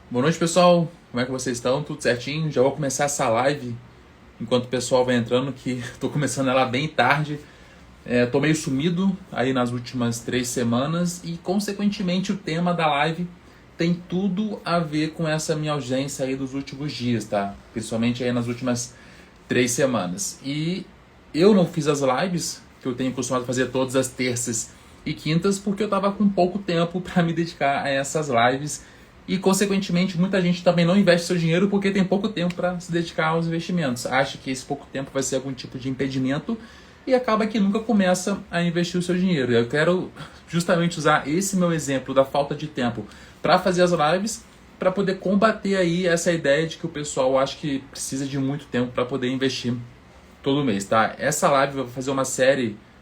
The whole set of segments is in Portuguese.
Boa noite, pessoal. Como é que vocês estão? Tudo certinho? Já vou começar essa live enquanto o pessoal vai entrando, que estou começando ela bem tarde. Tô meio sumido aí nas últimas 3 semanas e, consequentemente, o tema da live tem tudo a ver com essa minha ausência aí dos últimos dias, tá? Principalmente aí nas últimas 3 semanas. E eu não fiz as lives que eu tenho costumado fazer todas as terças e quintas porque eu tava com pouco tempo para me dedicar a essas lives e, consequentemente, muita gente também não investe seu dinheiro porque tem pouco tempo para se dedicar aos investimentos. Acha que esse pouco tempo vai ser algum tipo de impedimento e acaba que nunca começa a investir o seu dinheiro. Eu quero justamente usar esse meu exemplo da falta de tempo para fazer as lives, para poder combater aí essa ideia de que o pessoal acha que precisa de muito tempo para poder investir todo mês, tá? Essa live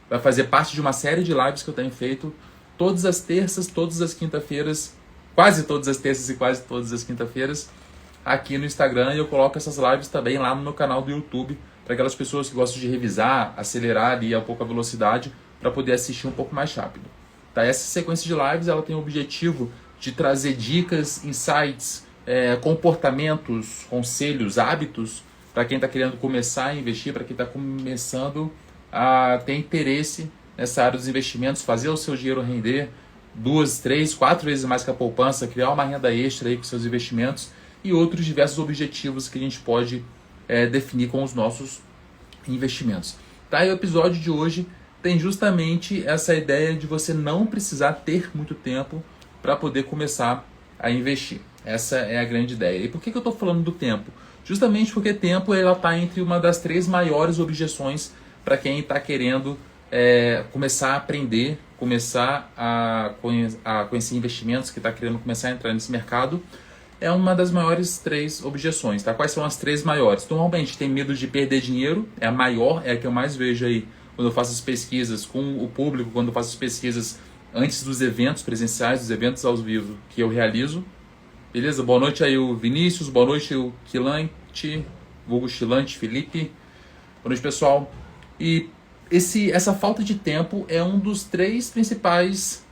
vai fazer parte de uma série de lives que eu tenho feito todas as terças, todas as quinta-feiras, quase todas as terças e quase todas as quinta-feiras aqui no Instagram, e eu coloco essas lives também lá no meu canal do YouTube para aquelas pessoas que gostam de revisar, acelerar ali a pouco a velocidade para poder assistir um pouco mais rápido. Tá? Essa sequência de lives ela tem o objetivo de trazer dicas, insights, comportamentos, conselhos, hábitos para quem está querendo começar a investir, para quem está começando a ter interesse nessa área dos investimentos, fazer o seu dinheiro render 2, 3, 4 vezes mais que a poupança, criar uma renda extra aí com seus investimentos e outros diversos objetivos que a gente pode definir com os nossos investimentos. Tá? E o episódio de hoje tem justamente essa ideia de você não precisar ter muito tempo para poder começar a investir. Essa é a grande ideia. E por que eu estou falando do tempo? Justamente porque tempo está entre uma das 3 maiores objeções para quem está querendo começar a aprender, começar a conhecer investimentos, que está querendo começar a entrar nesse mercado. É uma das maiores 3 objeções, tá? Quais são as 3 maiores? Normalmente tem medo de perder dinheiro, é a maior, é a que eu mais vejo aí quando eu faço as pesquisas com o público, quando eu faço as pesquisas antes dos eventos presenciais, dos eventos ao vivo que eu realizo. Beleza? Boa noite aí o Vinícius, boa noite o Quilante, vulgo Chilante, Felipe. Boa noite, pessoal. E essa falta de tempo é um dos 3 principais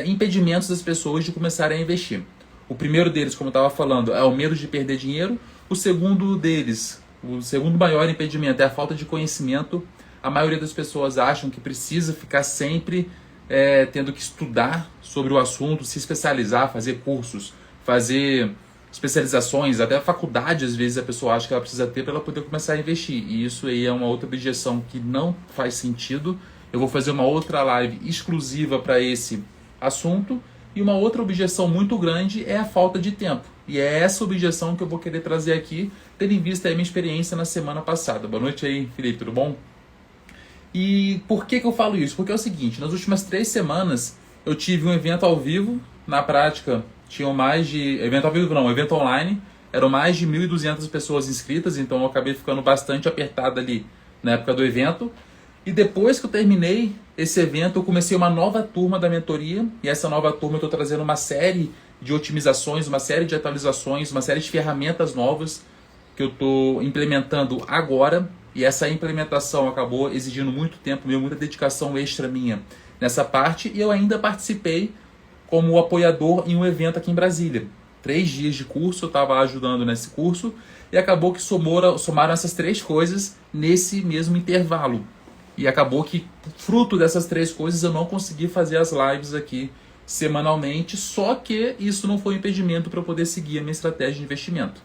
impedimentos das pessoas de começarem a investir. O primeiro deles, como eu estava falando, é o medo de perder dinheiro. O segundo deles, o segundo maior impedimento é a falta de conhecimento. A maioria das pessoas acham que precisa ficar sempre tendo que estudar sobre o assunto, se especializar, fazer cursos, fazer especializações, até a faculdade às vezes a pessoa acha que ela precisa ter para ela poder começar a investir. E isso aí é uma outra objeção que não faz sentido. Eu vou fazer uma outra live exclusiva para esse assunto. E uma outra objeção muito grande é a falta de tempo. E é essa objeção que eu vou querer trazer aqui, tendo em vista a minha experiência na semana passada. Boa noite aí, Felipe, tudo bom? E por que eu falo isso? Porque é o seguinte, nas últimas 3 semanas eu tive um evento ao vivo, na prática tinham mais de... Evento ao vivo não, evento online, eram mais de 1.200 pessoas inscritas, então eu acabei ficando bastante apertado ali na época do evento. E depois que eu terminei esse evento, eu comecei uma nova turma da mentoria. E essa nova turma eu estou trazendo uma série de otimizações, uma série de atualizações, uma série de ferramentas novas que eu estou implementando agora. E essa implementação acabou exigindo muito tempo meu, muita dedicação extra minha nessa parte. E eu ainda participei como apoiador em um evento aqui em Brasília. 3 dias de curso, eu estava ajudando nesse curso. E acabou que somaram essas 3 coisas nesse mesmo intervalo. E acabou que, fruto dessas 3 coisas, eu não consegui fazer as lives aqui semanalmente, só que isso não foi um impedimento para eu poder seguir a minha estratégia de investimento.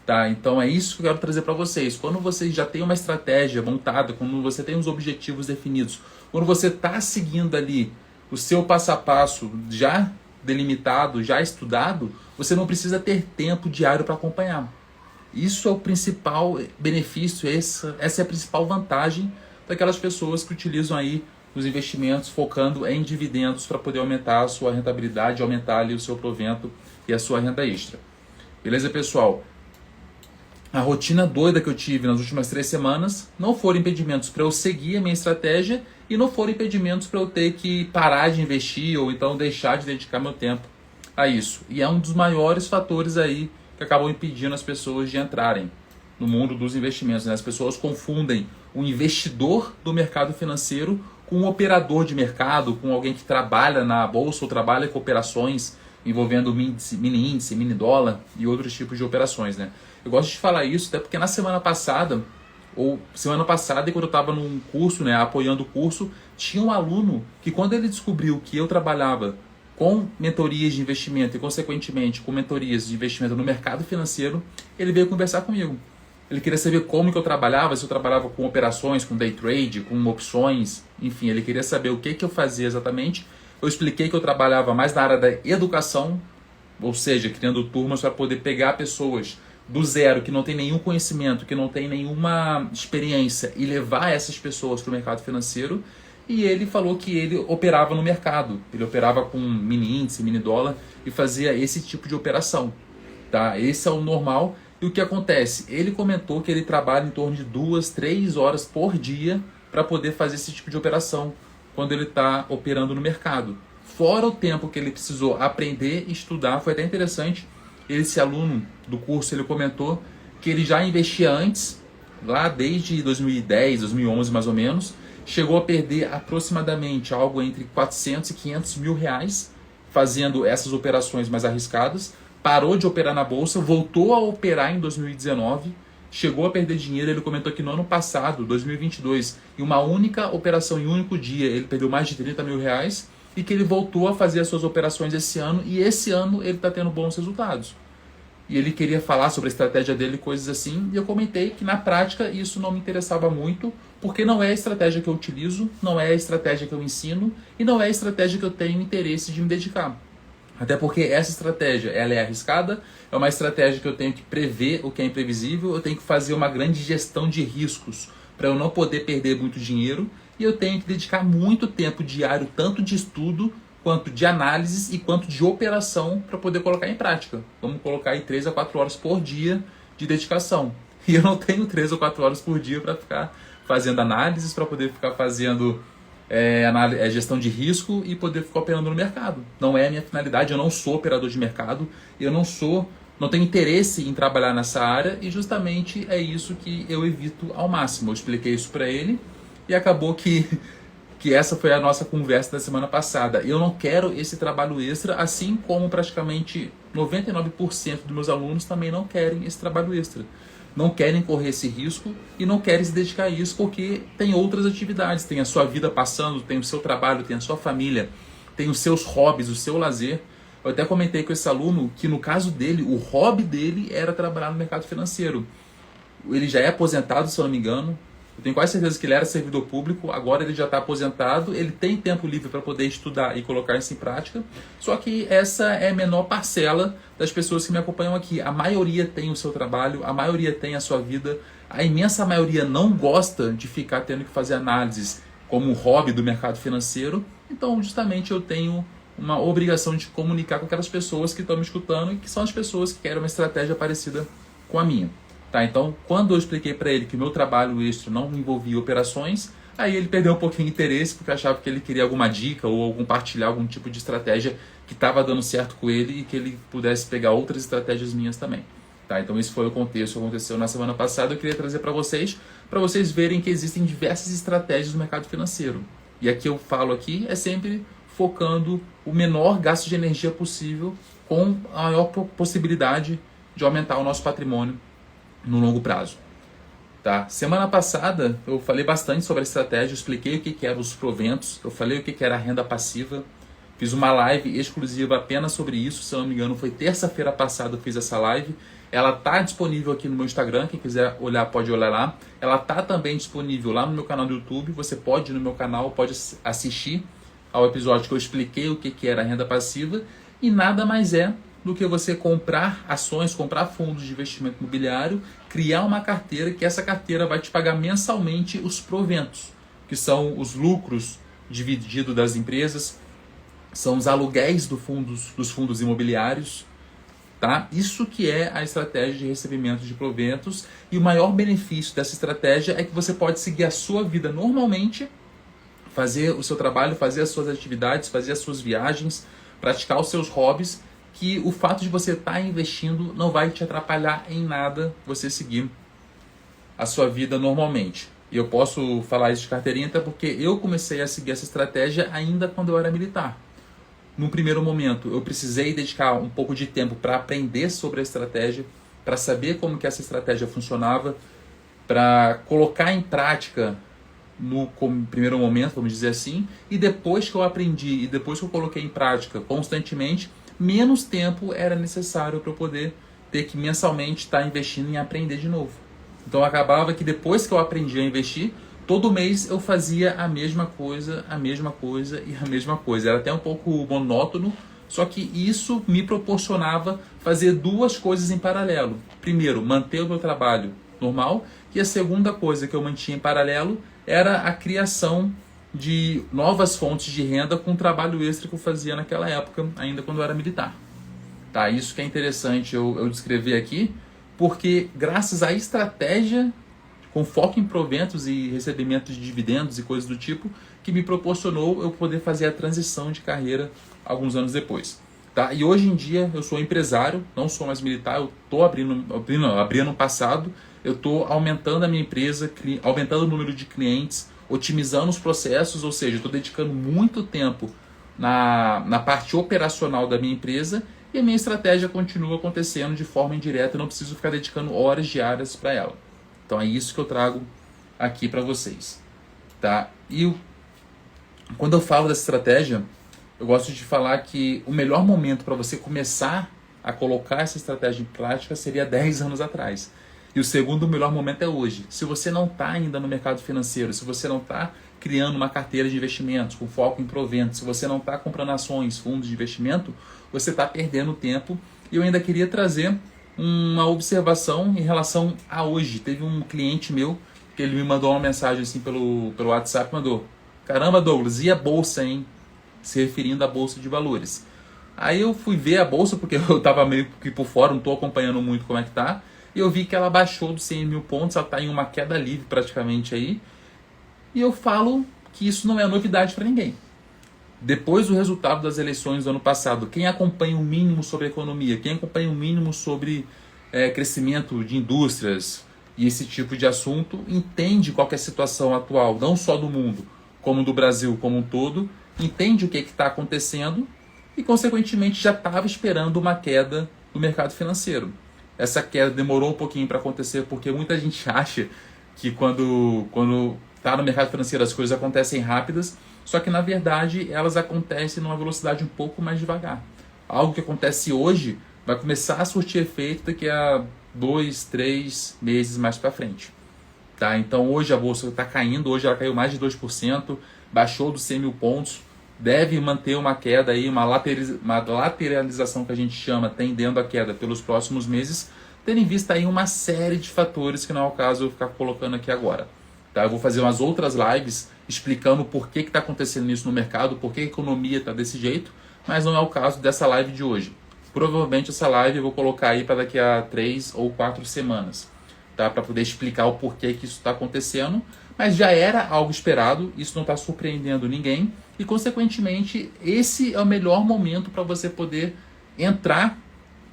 Tá? Então é isso que eu quero trazer para vocês. Quando vocês já têm uma estratégia montada, quando você tem os objetivos definidos, quando você está seguindo ali o seu passo a passo já delimitado, já estudado, você não precisa ter tempo diário para acompanhar. Isso é o principal benefício, essa é a principal vantagem daquelas pessoas que utilizam aí os investimentos focando em dividendos para poder aumentar a sua rentabilidade, aumentar ali o seu provento e a sua renda extra. Beleza, pessoal? A rotina doida que eu tive nas últimas 3 semanas não foram impedimentos para eu seguir a minha estratégia e não foram impedimentos para eu ter que parar de investir ou então deixar de dedicar meu tempo a isso. E é um dos maiores fatores aí que acabam impedindo as pessoas de entrarem no mundo dos investimentos. Né? As pessoas confundem o investidor do mercado financeiro com um operador de mercado, com alguém que trabalha na bolsa ou trabalha com operações. envolvendo mini índice, mini dólar e outros tipos de operações, né? Eu gosto de falar isso até porque na semana passada, quando eu estava num curso, né, apoiando o curso, tinha um aluno que quando ele descobriu que eu trabalhava com mentorias de investimento e, consequentemente, com mentorias de investimento no mercado financeiro, ele veio conversar comigo. Ele queria saber como que eu trabalhava, se eu trabalhava com operações, com day trade, com opções, enfim, ele queria saber o que eu fazia exatamente. Eu expliquei que eu trabalhava mais na área da educação, ou seja, criando turmas para poder pegar pessoas do zero, que não tem nenhum conhecimento, que não tem nenhuma experiência, e levar essas pessoas para o mercado financeiro. E ele falou que ele operava no mercado, ele operava com mini índice, mini dólar e fazia esse tipo de operação. Tá? Esse é o normal. E o que acontece? Ele comentou que ele trabalha em torno de 2, 3 horas por dia para poder fazer esse tipo de operação quando ele está operando no mercado. Fora o tempo que ele precisou aprender e estudar, foi até interessante. Esse aluno do curso, ele comentou que ele já investia antes, lá desde 2010, 2011 mais ou menos, chegou a perder aproximadamente algo entre 400 e 500 mil reais fazendo essas operações mais arriscadas, parou de operar na bolsa, voltou a operar em 2019, chegou a perder dinheiro. Ele comentou que no ano passado, 2022, em uma única operação, em um único dia, ele perdeu mais de 30 mil reais e que ele voltou a fazer as suas operações esse ano e esse ano ele está tendo bons resultados. E ele queria falar sobre a estratégia dele, coisas assim, e eu comentei que na prática isso não me interessava muito, porque não é a estratégia que eu utilizo, não é a estratégia que eu ensino e não é a estratégia que eu tenho interesse de me dedicar. Até porque essa estratégia, ela é arriscada, é uma estratégia que eu tenho que prever o que é imprevisível, eu tenho que fazer uma grande gestão de riscos para eu não poder perder muito dinheiro e eu tenho que dedicar muito tempo diário, tanto de estudo, quanto de análises e quanto de operação para poder colocar em prática. Vamos colocar aí 3 a 4 horas por dia de dedicação. E eu não tenho 3 ou 4 horas por dia para ficar fazendo análises, para poder ficar fazendo gestão de risco e poder ficar operando no mercado. Não é a minha finalidade, eu não sou operador de mercado, eu não tenho interesse em trabalhar nessa área e justamente é isso que eu evito ao máximo. Eu expliquei isso para ele e acabou que essa foi a nossa conversa da semana passada. Eu não quero esse trabalho extra, assim como praticamente 99% dos meus alunos também não querem esse trabalho extra. Não querem correr esse risco e não querem se dedicar a isso porque tem outras atividades. Tem a sua vida passando, tem o seu trabalho, tem a sua família, tem os seus hobbies, o seu lazer. Eu até comentei com esse aluno que no caso dele, o hobby dele era trabalhar no mercado financeiro. Ele já é aposentado, se eu não me engano. Eu tenho quase certeza que ele era servidor público, agora ele já está aposentado, ele tem tempo livre para poder estudar e colocar isso em prática, só que essa é a menor parcela das pessoas que me acompanham aqui. A maioria tem o seu trabalho, a maioria tem a sua vida, a imensa maioria não gosta de ficar tendo que fazer análises como um hobby do mercado financeiro, então justamente eu tenho uma obrigação de comunicar com aquelas pessoas que estão me escutando e que são as pessoas que querem uma estratégia parecida com a minha. Tá, então, quando eu expliquei para ele que o meu trabalho extra não envolvia operações, aí ele perdeu um pouquinho de interesse porque achava que ele queria alguma dica ou compartilhar algum tipo de estratégia que estava dando certo com ele e que ele pudesse pegar outras estratégias minhas também. Tá, então esse foi o contexto que aconteceu na semana passada. Eu queria trazer para vocês verem que existem diversas estratégias no mercado financeiro. E aqui eu falo aqui é sempre focando o menor gasto de energia possível com a maior possibilidade de aumentar o nosso patrimônio no longo prazo. Tá? Semana passada eu falei bastante sobre a estratégia, eu expliquei o que eram os proventos, eu falei o que era a renda passiva, fiz uma live exclusiva apenas sobre isso, se eu não me engano foi terça-feira passada eu fiz essa live, ela está disponível aqui no meu Instagram, quem quiser olhar pode olhar lá, ela está também disponível lá no meu canal do YouTube, você pode ir no meu canal, pode assistir ao episódio que eu expliquei o que era a renda passiva e nada mais é do que você comprar ações, comprar fundos de investimento imobiliário, criar uma carteira que essa carteira vai te pagar mensalmente os proventos, que são os lucros divididos das empresas, são os aluguéis dos fundos imobiliários, tá? Isso que é a estratégia de recebimento de proventos e o maior benefício dessa estratégia é que você pode seguir a sua vida normalmente, fazer o seu trabalho, fazer as suas atividades, fazer as suas viagens, praticar os seus hobbies, que o fato de você estar investindo não vai te atrapalhar em nada você seguir a sua vida normalmente. E eu posso falar isso de carteirinha até porque eu comecei a seguir essa estratégia ainda quando eu era militar. no primeiro momento, eu precisei dedicar um pouco de tempo para aprender sobre a estratégia, para saber como que essa estratégia funcionava, para colocar em prática no primeiro momento, vamos dizer assim, e depois que eu aprendi e depois que eu coloquei em prática constantemente, menos tempo era necessário para eu poder ter que mensalmente estar investindo em aprender de novo. Então acabava que depois que eu aprendi a investir, todo mês eu fazia a mesma coisa e a mesma coisa. Era até um pouco monótono, só que isso me proporcionava fazer duas coisas em paralelo. Primeiro, manter o meu trabalho normal, e a segunda coisa que eu mantinha em paralelo era a criação de novas fontes de renda com o trabalho extra que eu fazia naquela época, ainda quando eu era militar. Tá, isso que é interessante eu descrever aqui, porque graças à estratégia com foco em proventos e recebimento de dividendos e coisas do tipo, que me proporcionou eu poder fazer a transição de carreira alguns anos depois. Tá? E hoje em dia eu sou empresário, não sou mais militar, eu estou abri ano passado, eu estou aumentando a minha empresa, aumentando o número de clientes, otimizando os processos, ou seja, estou dedicando muito tempo na parte operacional da minha empresa e a minha estratégia continua acontecendo de forma indireta, eu não preciso ficar dedicando horas diárias para ela. Então é isso que eu trago aqui para vocês. Tá? E quando eu falo dessa estratégia, eu gosto de falar que o melhor momento para você começar a colocar essa estratégia em prática seria 10 anos atrás. E o segundo melhor momento é hoje. Se você não está ainda no mercado financeiro, se você não está criando uma carteira de investimentos com foco em proventos, se você não está comprando ações, fundos de investimento, você está perdendo tempo. E eu ainda queria trazer uma observação em relação a hoje. Teve um cliente meu que ele me mandou uma mensagem assim pelo WhatsApp, mandou: caramba, Douglas, e a bolsa, hein? Se referindo à bolsa de valores. Aí eu fui ver a bolsa, porque eu estava meio que por fora, não estou acompanhando muito como é que tá, e eu vi que ela baixou dos 100 mil pontos, ela está em uma queda livre praticamente aí, e eu falo que isso não é novidade para ninguém. Depois do resultado das eleições do ano passado, quem acompanha o mínimo sobre a economia, quem acompanha o mínimo sobre crescimento de indústrias e esse tipo de assunto, entende qual que é a situação atual, não só do mundo, como do Brasil como um todo, entende o que está acontecendo e, consequentemente, já estava esperando uma queda no mercado financeiro. Essa queda demorou um pouquinho para acontecer, porque muita gente acha que quando está no mercado financeiro as coisas acontecem rápidas, só que na verdade elas acontecem numa velocidade um pouco mais devagar. Algo que acontece hoje vai começar a surtir efeito daqui a 2, 3 meses mais para frente. Tá? Então hoje a bolsa está caindo, hoje ela caiu mais de 2%, baixou dos 100 mil pontos, deve manter uma queda, aí, uma lateralização que a gente chama, tendendo a queda pelos próximos meses, tendo em vista aí uma série de fatores que não é o caso eu ficar colocando aqui agora. Tá? Eu vou fazer umas outras lives explicando por que está acontecendo isso no mercado, por que a economia está desse jeito, mas não é o caso dessa live de hoje. Provavelmente essa live eu vou colocar aí para daqui a 3 ou 4 semanas, tá? Para poder explicar o porquê que isso está acontecendo, mas já era algo esperado, isso não está surpreendendo ninguém, e consequentemente esse é o melhor momento para você poder entrar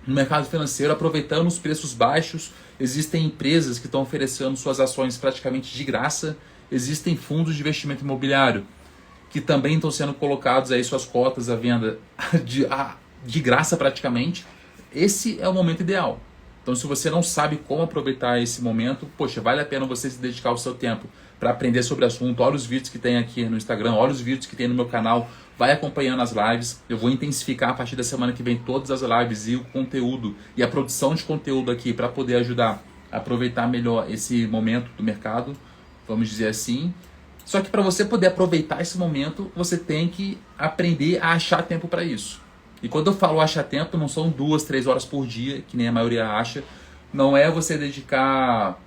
no mercado financeiro aproveitando os preços baixos. Existem empresas que estão oferecendo suas ações praticamente de graça, existem fundos de investimento imobiliário que também estão sendo colocados aí suas cotas à venda de graça praticamente. Esse é o momento ideal. Então, se você não sabe como aproveitar esse momento, poxa, vale a pena você se dedicar o seu tempo para aprender sobre o assunto. Olha os vídeos que tem aqui no Instagram, olha os vídeos que tem no meu canal, vai acompanhando as lives. Eu vou intensificar a partir da semana que vem todas as lives e o conteúdo e a produção de conteúdo aqui para poder ajudar a aproveitar melhor esse momento do mercado, vamos dizer assim. Só que para você poder aproveitar esse momento, você tem que aprender a achar tempo para isso. E quando eu falo achar tempo, não são 2, 3 horas por dia, que nem a maioria acha. Não é você dedicar,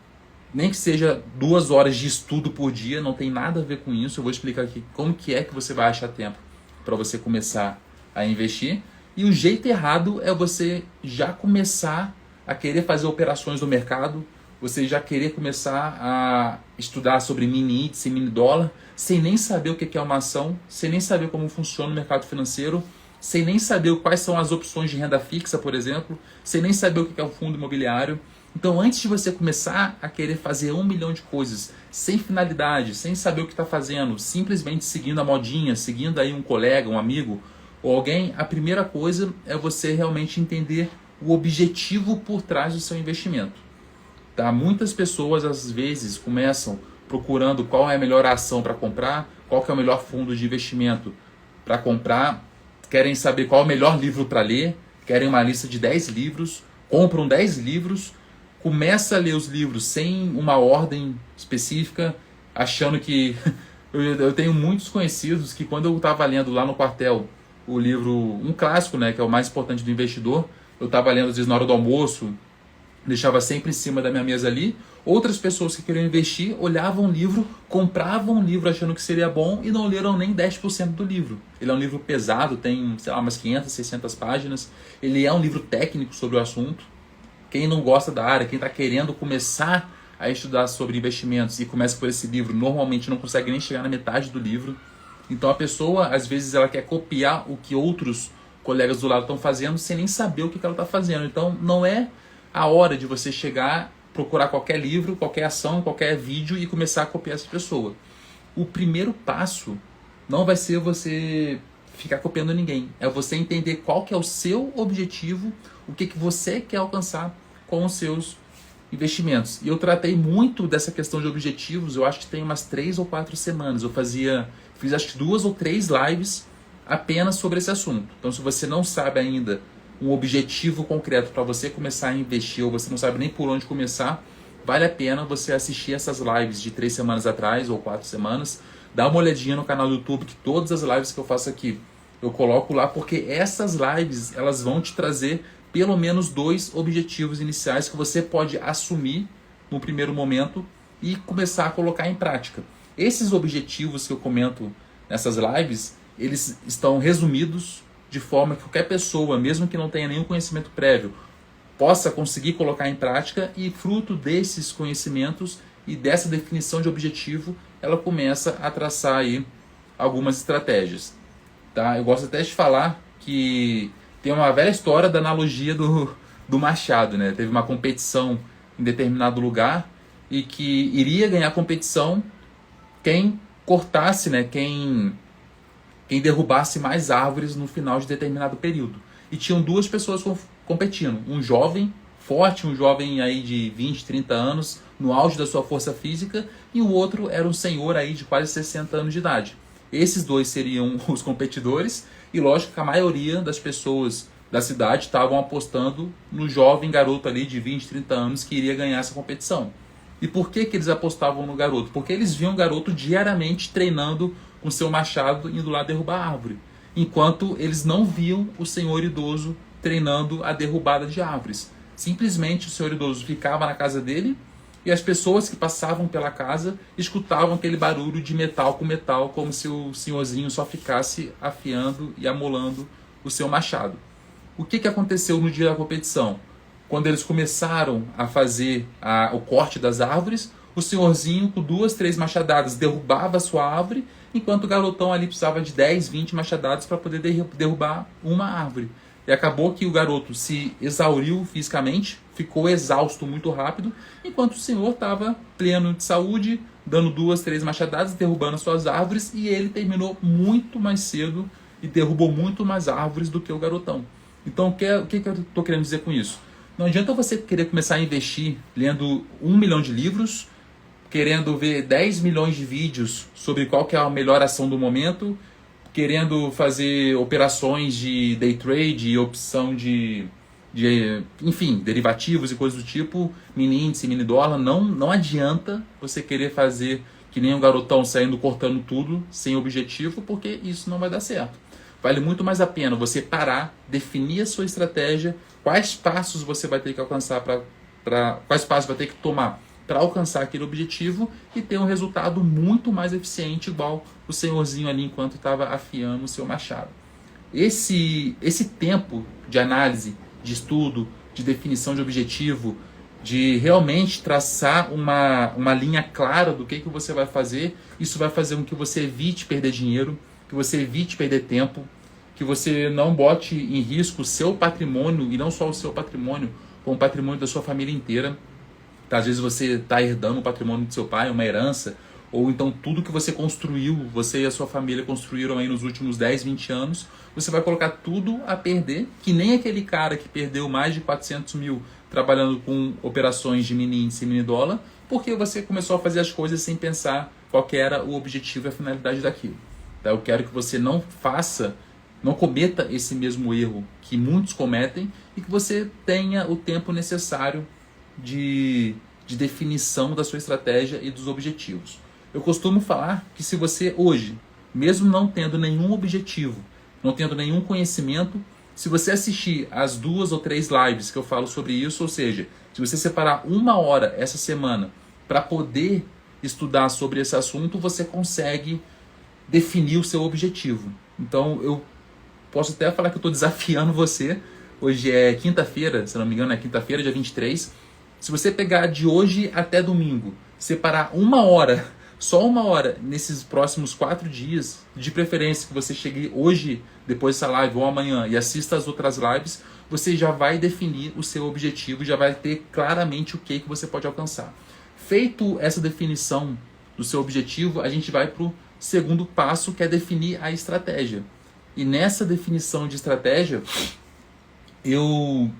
nem que seja 2 horas de estudo por dia, não tem nada a ver com isso. Eu vou explicar aqui como que é que você vai achar tempo para você começar a investir. E o jeito errado é você já começar a querer fazer operações no mercado, você já querer começar a estudar sobre mini índice, mini dólar, sem nem saber o que é uma ação, sem nem saber como funciona o mercado financeiro, sem nem saber quais são as opções de renda fixa, por exemplo, sem nem saber o que é um fundo imobiliário. Então, antes de você começar a querer fazer 1 milhão de coisas, sem finalidade, sem saber o que está fazendo, simplesmente seguindo a modinha, seguindo aí um colega, um amigo, ou alguém, a primeira coisa é você realmente entender o objetivo por trás do seu investimento. Tá? Muitas pessoas, às vezes, começam procurando qual é a melhor ação para comprar, qual que é o melhor fundo de investimento para comprar, querem saber qual é o melhor livro para ler, querem uma lista de 10 livros, compram 10 livros, começa a ler os livros sem uma ordem específica, achando que... eu tenho muitos conhecidos que quando eu estava lendo lá no quartel o livro, um clássico, né, que é o mais importante do investidor, eu estava lendo às vezes na hora do almoço, deixava sempre em cima da minha mesa ali. Outras pessoas que queriam investir olhavam o livro, compravam o livro achando que seria bom e não leram nem 10% do livro. Ele é um livro pesado, tem, sei lá, umas 500, 600 páginas. Ele é um livro técnico sobre o assunto. Quem não gosta da área, quem está querendo começar a estudar sobre investimentos e começa por esse livro, normalmente não consegue nem chegar na metade do livro. Então a pessoa, às vezes, ela quer copiar o que outros colegas do lado estão fazendo sem nem saber o que ela está fazendo. Então não é a hora de você chegar, procurar qualquer livro, qualquer ação, qualquer vídeo e começar a copiar essa pessoa. O primeiro passo não vai ser você ficar copiando ninguém. É você entender qual que é o seu objetivo, o que você quer alcançar com os seus investimentos. E eu tratei muito dessa questão de objetivos, eu acho que tem umas 3 ou 4 semanas. Eu fiz acho que 2 ou 3 lives apenas sobre esse assunto. Então se você não sabe ainda um objetivo concreto para você começar a investir, ou você não sabe nem por onde começar, vale a pena você assistir essas lives de 3 semanas atrás ou 4 semanas. Dá uma olhadinha no canal do YouTube, que todas as lives que eu faço aqui eu coloco lá, porque essas lives elas vão te trazer pelo menos 2 objetivos iniciais que você pode assumir no primeiro momento e começar a colocar em prática. Esses objetivos que eu comento nessas lives, eles estão resumidos de forma que qualquer pessoa, mesmo que não tenha nenhum conhecimento prévio, possa conseguir colocar em prática, e fruto desses conhecimentos e dessa definição de objetivo, ela começa a traçar aí algumas estratégias. Tá? Eu gosto até de falar que tem uma velha história da analogia do machado, né? Teve uma competição em determinado lugar e que iria ganhar a competição quem cortasse, né? Quem derrubasse mais árvores no final de determinado período. E tinham 2 pessoas competindo. Um jovem forte, um jovem aí de 20, 30 anos, no auge da sua força física, e o outro era um senhor aí de quase 60 anos de idade. Esses 2 seriam os competidores, e lógico que a maioria das pessoas da cidade estavam apostando no jovem garoto ali de 20, 30 anos que iria ganhar essa competição. E por que eles apostavam no garoto? Porque eles viam o garoto diariamente treinando com seu machado, indo lá derrubar a árvore, enquanto eles não viam o senhor idoso treinando a derrubada de árvores. Simplesmente o senhor idoso ficava na casa dele e as pessoas que passavam pela casa escutavam aquele barulho de metal com metal, como se o senhorzinho só ficasse afiando e amolando o seu machado. O que aconteceu no dia da competição? Quando eles começaram a fazer o corte das árvores, o senhorzinho com 2, 3 machadadas derrubava a sua árvore, enquanto o garotão ali precisava de 10, 20 machadadas para poder derrubar uma árvore. E acabou que o garoto se exauriu fisicamente, ficou exausto muito rápido, enquanto o senhor estava pleno de saúde, dando 2, 3 machadadas, derrubando as suas árvores, e ele terminou muito mais cedo e derrubou muito mais árvores do que o garotão. Então, o que eu estou querendo dizer com isso? Não adianta você querer começar a investir lendo 1 milhão de livros, querendo ver 10 milhões de vídeos sobre qual que é a melhor ação do momento, querendo fazer operações de day trade e opção enfim, derivativos e coisas do tipo, mini índice, mini dólar. Não adianta você querer fazer que nem um garotão saindo cortando tudo sem objetivo, porque isso não vai dar certo. Vale muito mais a pena você parar, definir a sua estratégia, quais passos você vai ter que alcançar quais passos vai ter que tomar para alcançar aquele objetivo e ter um resultado muito mais eficiente, igual o senhorzinho ali enquanto estava afiando o seu machado. Esse tempo de análise, de estudo, de definição de objetivo, de realmente traçar uma linha clara do que você vai fazer, isso vai fazer com que você evite perder dinheiro, que você evite perder tempo, que você não bote em risco o seu patrimônio, e não só o seu patrimônio, como o patrimônio da sua família inteira. Às vezes você está herdando o patrimônio do seu pai, uma herança, ou então tudo que você construiu, você e a sua família construíram aí nos últimos 10, 20 anos, você vai colocar tudo a perder, que nem aquele cara que perdeu mais de 400 mil trabalhando com operações de mini índice e mini dólar, porque você começou a fazer as coisas sem pensar qual que era o objetivo e a finalidade daquilo. Tá? Eu quero que você não cometa esse mesmo erro que muitos cometem e que você tenha o tempo necessário de definição da sua estratégia e dos objetivos. Eu costumo falar que se você hoje, mesmo não tendo nenhum objetivo, não tendo nenhum conhecimento, se você assistir as 2 ou 3 lives que eu falo sobre isso, ou seja, se você separar 1 hora essa semana para poder estudar sobre esse assunto, você consegue definir o seu objetivo. Então eu posso até falar que eu estou desafiando você. Hoje é quinta-feira, se não me engano é quinta-feira, dia 23. Se você pegar de hoje até domingo, separar 1 hora, só 1 hora, nesses próximos 4 dias, de preferência que você chegue hoje, depois dessa live ou amanhã, e assista as outras lives, você já vai definir o seu objetivo, já vai ter claramente o que você pode alcançar. Feito essa definição do seu objetivo, a gente vai para o segundo passo, que é definir a estratégia. E nessa definição de estratégia, eu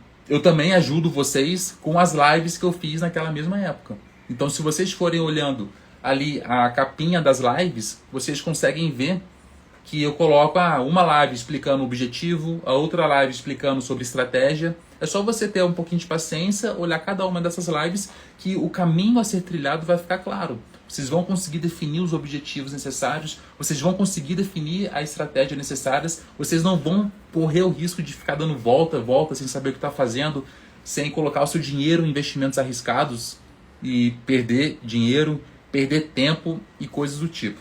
também ajudo vocês com as lives que eu fiz naquela mesma época. Então, se vocês forem olhando ali a capinha das lives, vocês conseguem ver que eu coloco uma live explicando o objetivo, a outra live explicando sobre estratégia. É só você ter um pouquinho de paciência, olhar cada uma dessas lives, que o caminho a ser trilhado vai ficar claro. Vocês vão conseguir definir os objetivos necessários, vocês vão conseguir definir a estratégia necessária, vocês não vão correr o risco de ficar dando volta, sem saber o que está fazendo, sem colocar o seu dinheiro em investimentos arriscados e perder dinheiro, perder tempo e coisas do tipo.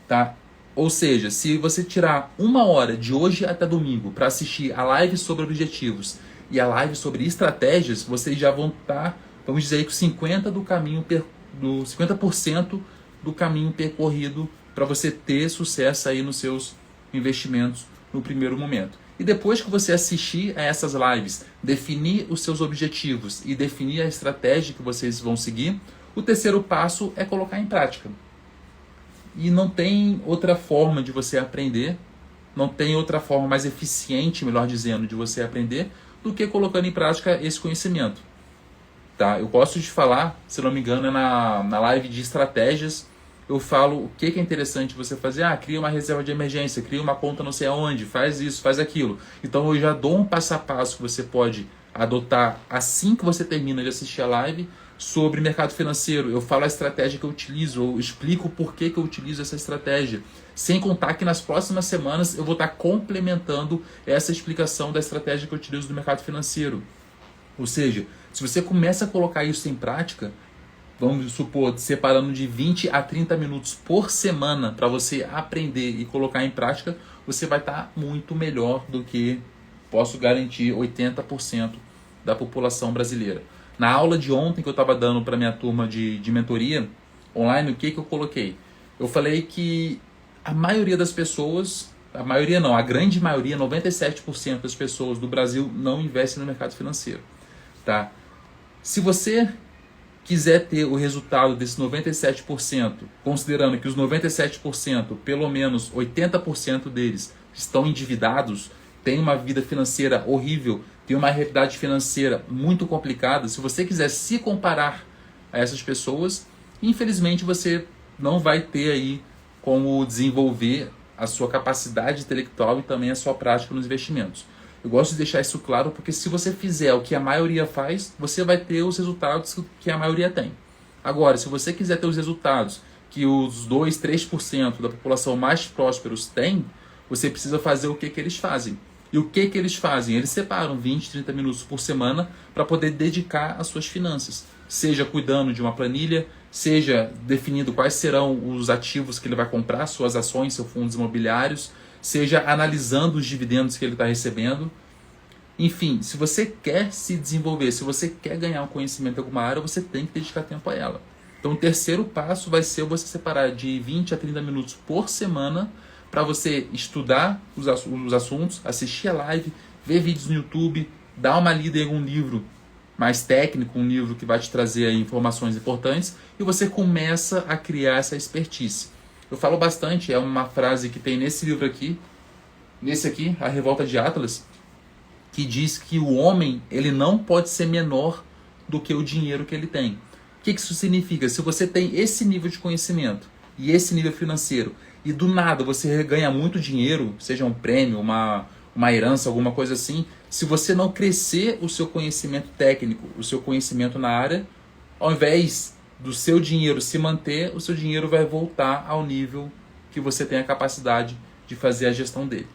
Tá? Ou seja, se você tirar 1 hora de hoje até domingo para assistir a live sobre objetivos e a live sobre estratégias, vocês já vão estar, vamos dizer aí, com 50% do caminho percorrido para você ter sucesso aí nos seus investimentos no primeiro momento. E depois que você assistir a essas lives, definir os seus objetivos e definir a estratégia que vocês vão seguir, o terceiro passo é colocar em prática. E não tem outra forma de você aprender, não tem outra forma mais eficiente, melhor dizendo, de você aprender, do que colocando em prática esse conhecimento. Tá? Eu gosto de falar, se não me engano, na live de estratégias, eu falo o que é interessante você fazer. Cria uma reserva de emergência, cria uma conta não sei aonde, faz isso, faz aquilo. Então eu já dou um passo a passo que você pode adotar assim que você termina de assistir a live sobre mercado financeiro. Eu falo a estratégia que eu utilizo, eu explico por que eu utilizo essa estratégia. Sem contar que nas próximas semanas eu vou estar complementando essa explicação da estratégia que eu utilizo no mercado financeiro. Ou seja, se você começa a colocar isso em prática, vamos supor, separando de 20 a 30 minutos por semana para você aprender e colocar em prática, você vai estar muito melhor do que, posso garantir, 80% da população brasileira. Na aula de ontem que eu estava dando para minha turma de mentoria online, o que eu coloquei? Eu falei que a maioria das pessoas, a grande maioria, 97% das pessoas do Brasil não investem no mercado financeiro. Tá? Se você quiser ter o resultado desses 97%, considerando que os 97%, pelo menos 80% deles estão endividados, têm uma vida financeira horrível, tem uma realidade financeira muito complicada, se você quiser se comparar a essas pessoas, infelizmente você não vai ter aí como desenvolver a sua capacidade intelectual e também a sua prática nos investimentos. Eu gosto de deixar isso claro porque se você fizer o que a maioria faz, você vai ter os resultados que a maioria tem. Agora, se você quiser ter os resultados que os 2, 3% da população mais prósperos têm, você precisa fazer o que eles fazem. E o que eles fazem? Eles separam 20, 30 minutos por semana para poder dedicar às suas finanças. Seja cuidando de uma planilha, seja definindo quais serão os ativos que ele vai comprar, suas ações, seus fundos imobiliários, seja analisando os dividendos que ele está recebendo. Enfim, se você quer se desenvolver, se você quer ganhar um conhecimento em alguma área, você tem que dedicar tempo a ela. Então o terceiro passo vai ser você separar de 20 a 30 minutos por semana para você estudar os assuntos, assistir a live, ver vídeos no YouTube, dar uma lida em algum livro mais técnico, um livro que vai te trazer aí informações importantes, e você começa a criar essa expertise. Eu falo bastante, é uma frase que tem nesse livro aqui, nesse aqui, A Revolta de Atlas, que diz que o homem ele não pode ser menor do que o dinheiro que ele tem. O que isso significa? Se você tem esse nível de conhecimento e esse nível financeiro, e do nada você ganha muito dinheiro, seja um prêmio, uma herança, alguma coisa assim, se você não crescer o seu conhecimento técnico, o seu conhecimento na área, ao invés do seu dinheiro se manter, o seu dinheiro vai voltar ao nível que você tem a capacidade de fazer a gestão dele.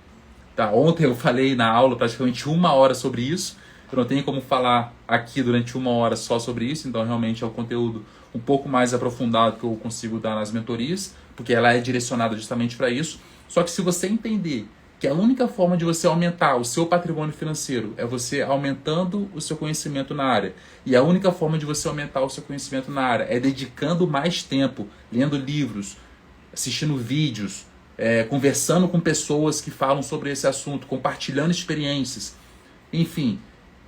Tá? Ontem eu falei na aula praticamente 1 hora sobre isso. Eu não tenho como falar aqui durante 1 hora só sobre isso, então realmente é um conteúdo um pouco mais aprofundado que eu consigo dar nas mentorias, porque ela é direcionada justamente para isso. Só que se você entender que a única forma de você aumentar o seu patrimônio financeiro é você aumentando o seu conhecimento na área, e a única forma de você aumentar o seu conhecimento na área é dedicando mais tempo, lendo livros, assistindo vídeos, conversando com pessoas que falam sobre esse assunto, compartilhando experiências, enfim,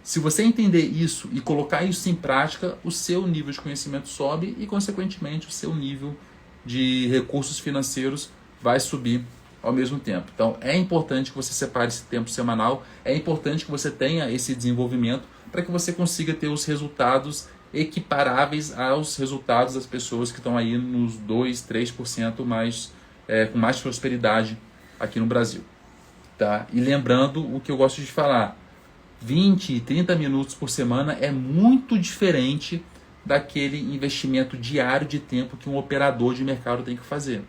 se você entender isso e colocar isso em prática, o seu nível de conhecimento sobe e, consequentemente, o seu nível de recursos financeiros vai subir ao mesmo tempo. Então, é importante que você separe esse tempo semanal, é importante que você tenha esse desenvolvimento para que você consiga ter os resultados equiparáveis aos resultados das pessoas que estão aí nos 2, 3% mais, com mais prosperidade aqui no Brasil. Tá? E lembrando o que eu gosto de falar, 20, 30 minutos por semana é muito diferente daquele investimento diário de tempo que um operador de mercado tem que fazer.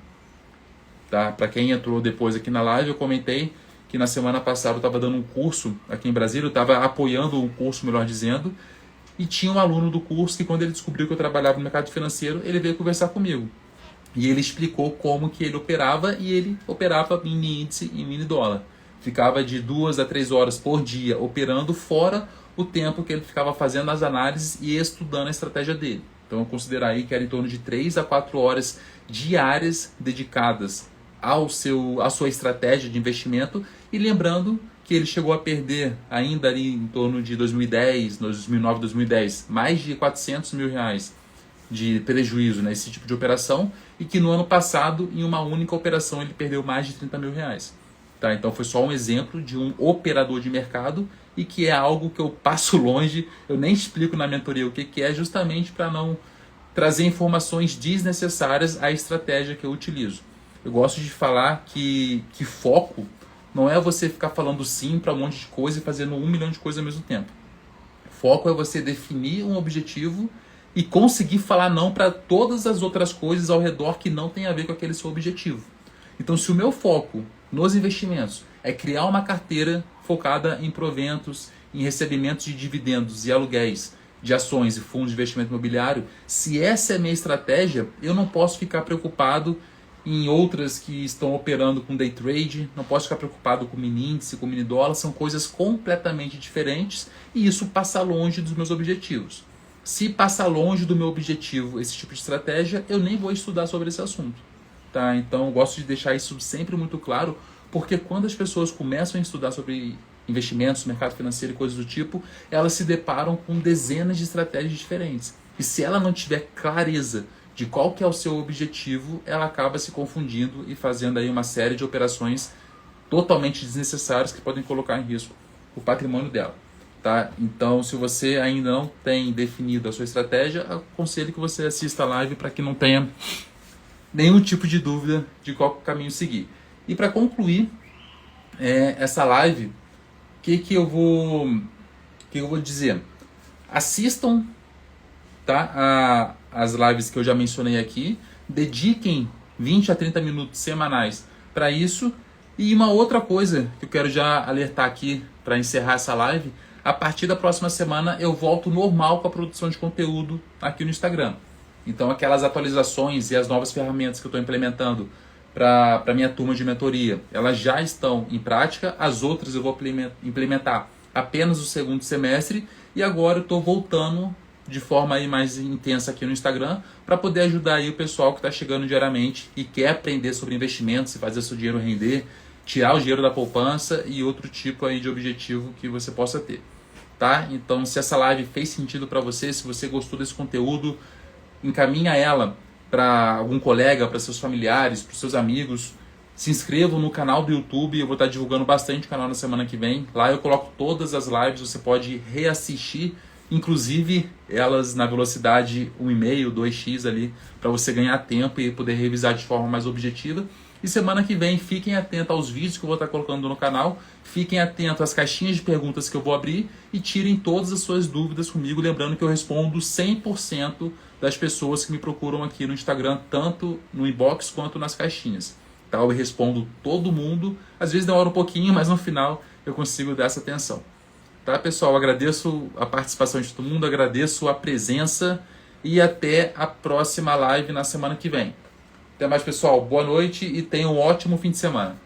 Tá? Para quem entrou depois aqui na live, eu comentei que na semana passada eu estava dando um curso aqui em Brasília, eu estava apoiando um curso, melhor dizendo, e tinha um aluno do curso que, quando ele descobriu que eu trabalhava no mercado financeiro, ele veio conversar comigo. E ele explicou como que ele operava, e ele operava mini índice e mini dólar. Ficava de 2 a 3 horas por dia operando, fora o tempo que ele ficava fazendo as análises e estudando a estratégia dele. Então eu considero aí que era em torno de 3 a 4 horas diárias dedicadas à sua estratégia de investimento, e lembrando que ele chegou a perder ainda ali em torno de 2010, 2009, 2010, mais de 400 mil reais de prejuízo nesse tipo de operação, e que no ano passado, em uma única operação, ele perdeu mais de 30 mil reais. Tá? Então foi só um exemplo de um operador de mercado, e que é algo que eu passo longe, eu nem explico na mentoria o que é, justamente para não trazer informações desnecessárias à estratégia que eu utilizo. Eu gosto de falar que foco não é você ficar falando sim para um monte de coisa e fazendo 1 milhão de coisas ao mesmo tempo. Foco é você definir um objetivo e conseguir falar não para todas as outras coisas ao redor que não tem a ver com aquele seu objetivo. Então, se o meu foco nos investimentos é criar uma carteira focada em proventos, em recebimentos de dividendos e aluguéis de ações e fundos de investimento imobiliário, se essa é a minha estratégia, eu não posso ficar preocupado em outras que estão operando com day trade, não posso ficar preocupado com mini índice, com mini dólar, são coisas completamente diferentes, e isso passa longe dos meus objetivos. Se passar longe do meu objetivo esse tipo de estratégia, eu nem vou estudar sobre esse assunto. Tá? Então eu gosto de deixar isso sempre muito claro, porque quando as pessoas começam a estudar sobre investimentos, mercado financeiro e coisas do tipo, elas se deparam com dezenas de estratégias diferentes. E se ela não tiver clareza de qual que é o seu objetivo, ela acaba se confundindo e fazendo aí uma série de operações totalmente desnecessárias que podem colocar em risco o patrimônio dela. Tá? Então, se você ainda não tem definido a sua estratégia, aconselho que você assista a live para que não tenha nenhum tipo de dúvida de qual caminho seguir. E para concluir essa live, o que eu vou dizer? Assistam, tá, as lives que eu já mencionei aqui, dediquem 20 a 30 minutos semanais para isso. E uma outra coisa que eu quero já alertar aqui para encerrar essa live, a partir da próxima semana eu volto normal com a produção de conteúdo aqui no Instagram. Então aquelas atualizações e as novas ferramentas que eu estou implementando para a minha turma de mentoria, elas já estão em prática, as outras eu vou implementar apenas no segundo semestre, e agora eu estou voltando de forma aí mais intensa aqui no Instagram para poder ajudar aí o pessoal que está chegando diariamente e quer aprender sobre investimentos e fazer seu dinheiro render, tirar o dinheiro da poupança e outro tipo aí de objetivo que você possa ter. tá? Então, se essa live fez sentido para você, se você gostou desse conteúdo, encaminha ela para algum colega, para seus familiares, para seus amigos. Se inscrevam no canal do YouTube, eu vou estar divulgando bastante o canal na semana que vem. Lá eu coloco todas as lives, você pode reassistir, inclusive elas na velocidade 1,5, 2x ali, para você ganhar tempo e poder revisar de forma mais objetiva. E semana que vem, fiquem atentos aos vídeos que eu vou estar colocando no canal, fiquem atentos às caixinhas de perguntas que eu vou abrir e tirem todas as suas dúvidas comigo, lembrando que eu respondo 100% das pessoas que me procuram aqui no Instagram, tanto no inbox quanto nas caixinhas. Tá? Eu respondo todo mundo, às vezes demora um pouquinho, mas no final eu consigo dar essa atenção. Tá, pessoal? Agradeço a participação de todo mundo, agradeço a presença e até a próxima live na semana que vem. Até mais, pessoal. Boa noite e tenham um ótimo fim de semana.